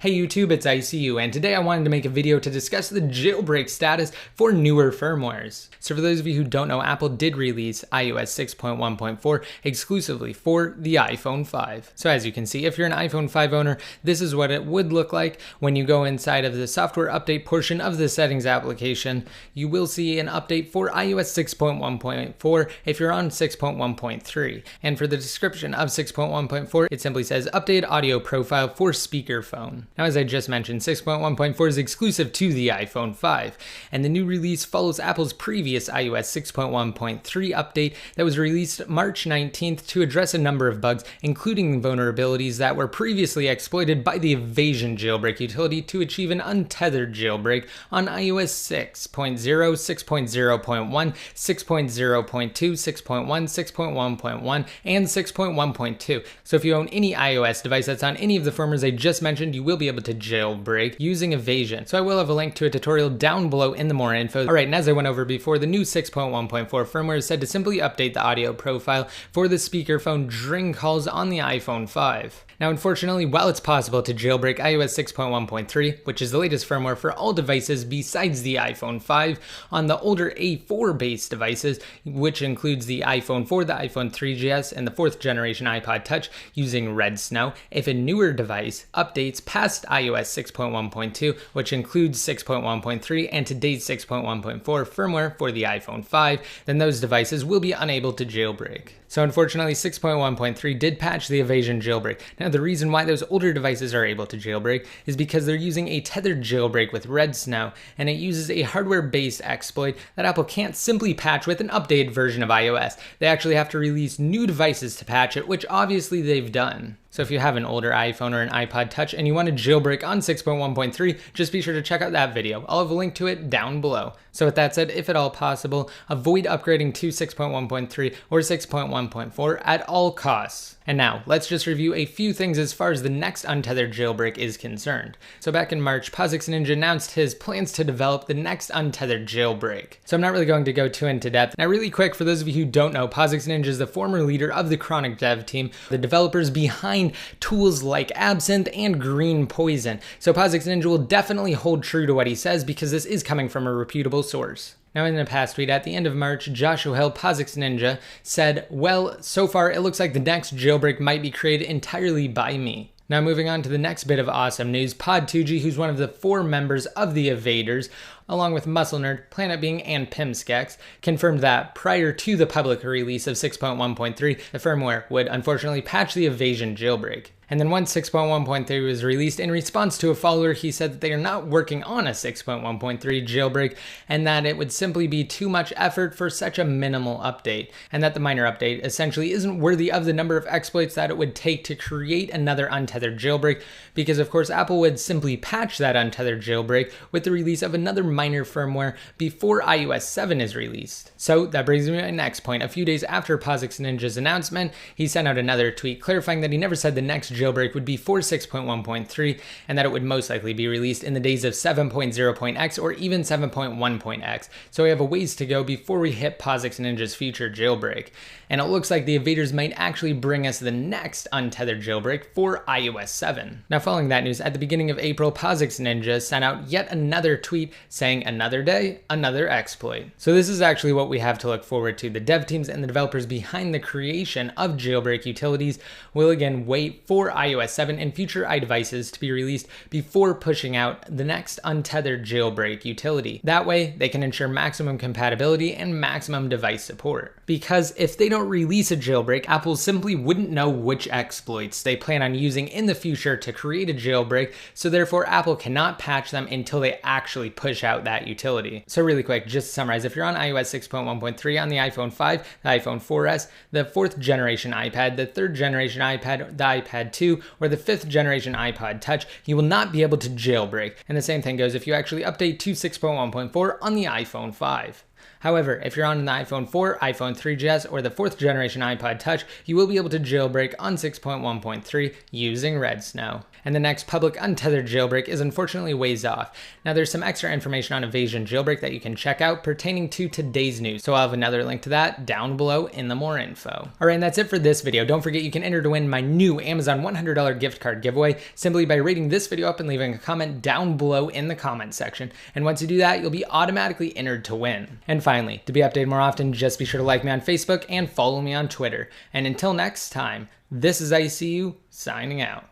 Hey YouTube, it's ICU, and today I wanted to make a video to discuss the jailbreak status for newer firmwares. So for those of you who don't know, Apple did release iOS 6.1.4 exclusively for the iPhone 5. So as you can see, if you're an iPhone 5 owner, this is what it would look like when you go inside of the software update portion of the settings application. You will see an update for iOS 6.1.4 if you're on 6.1.3. And for the description of 6.1.4, it simply says update audio profile for speakerphone. Now, as I just mentioned, 6.1.4 is exclusive to the iPhone 5, and the new release follows Apple's previous iOS 6.1.3 update that was released March 19th to address a number of bugs, including vulnerabilities that were previously exploited by the Evasion jailbreak utility to achieve an untethered jailbreak on iOS 6.0, 6.0.1, 6.0.2, 6.1, 6.1.1, and 6.1.2. So if you own any iOS device that's on any of the firmwares I just mentioned, you will be able to jailbreak using Evasion. So I will have a link to a tutorial down below in the more info. Alright, and as I went over before, the new 6.1.4 firmware is said to simply update the audio profile for the speakerphone during calls on the iPhone 5. Now, unfortunately, while it's possible to jailbreak iOS 6.1.3, which is the latest firmware for all devices besides the iPhone 5, on the older A4 based devices, which includes the iPhone 4, the iPhone 3GS, and the 4th generation iPod Touch using Red Snow, if a newer device updates past iOS 6.1.2, which includes 6.1.3 and today's 6.1.4 firmware for the iPhone 5, then those devices will be unable to jailbreak. So unfortunately, 6.1.3 did patch the Evasion jailbreak. Now, the reason why those older devices are able to jailbreak is because they're using a tethered jailbreak with Red Snow, and it uses a hardware-based exploit that Apple can't simply patch with an updated version of iOS. They actually have to release new devices to patch it, which obviously they've done. So if you have an older iPhone or an iPod Touch and you want to jailbreak on 6.1.3, just be sure to check out that video. I'll have a link to it down below. So with that said, if at all possible, avoid upgrading to 6.1.3 or 6.1.4 at all costs. And now, let's just review a few things as far as the next untethered jailbreak is concerned. So back in March, POSIX Ninja announced his plans to develop the next untethered jailbreak. So I'm not really going to go too into depth. Now really quick, for those of you who don't know, POSIX Ninja is the former leader of the Chronic dev team, the developers behind tools like Absinthe and Green Poison. So POSIX Ninja will definitely hold true to what he says because this is coming from a reputable source. Now in the past tweet at the end of March, Josh O'Hill, POSIX Ninja, said, well, so far it looks like the next jailbreak might be created entirely by me. Now moving on to the next bit of awesome news, Pod2G, who's one of the 4 members of the Evaders, along with Muscle Nerd, Planet Being, and Pimskex, confirmed that prior to the public release of 6.1.3, the firmware would unfortunately patch the Evasion jailbreak. And then once 6.1.3 was released, in response to a follower, he said that they are not working on a 6.1.3 jailbreak and that it would simply be too much effort for such a minimal update, and that the minor update essentially isn't worthy of the number of exploits that it would take to create another untethered jailbreak, because of course Apple would simply patch that untethered jailbreak with the release of another minor firmware before iOS 7 is released. So that brings me to my next point. A few days after POSIX Ninja's announcement, he sent out another tweet clarifying that he never said the next jailbreak would be for 6.1.3 and that it would most likely be released in the days of 7.0.x or even 7.1.x. So we have a ways to go before we hit POSIX Ninja's future jailbreak. And it looks like the Evaders might actually bring us the next untethered jailbreak for iOS 7. Now following that news, at the beginning of April, POSIX Ninja sent out yet another tweet saying another day, another exploit. So this is actually what we have to look forward to. The dev teams and the developers behind the creation of jailbreak utilities will again wait for iOS 7 and future iDevices to be released before pushing out the next untethered jailbreak utility. That way, they can ensure maximum compatibility and maximum device support. Because if they don't release a jailbreak, Apple simply wouldn't know which exploits they plan on using in the future to create a jailbreak, so therefore Apple cannot patch them until they actually push out that utility. So really quick, just to summarize, if you're on iOS 6.1.3 on the iPhone 5, the iPhone 4S, the 4th generation iPad, the 3rd generation iPad, the iPad 2, or the 5th generation iPod Touch, you will not be able to jailbreak. And the same thing goes if you actually update to 6.1.4 on the iPhone 5. However, if you're on the iPhone 4, iPhone 3GS, or the 4th generation iPod Touch, you will be able to jailbreak on 6.1.3 using Red Snow. and the next public untethered jailbreak is unfortunately ways off. Now there's some extra information on Evasion Jailbreak that you can check out pertaining to today's news, so I'll have another link to that down below in the more info. Alright, and that's it for this video. Don't forget you can enter to win my new Amazon $100 gift card giveaway simply by rating this video up and leaving a comment down below in the comment section. And once you do that, you'll be automatically entered to win. And finally, to be updated more often, just be sure to like me on Facebook and follow me on Twitter. And until next time, this is ICU signing out.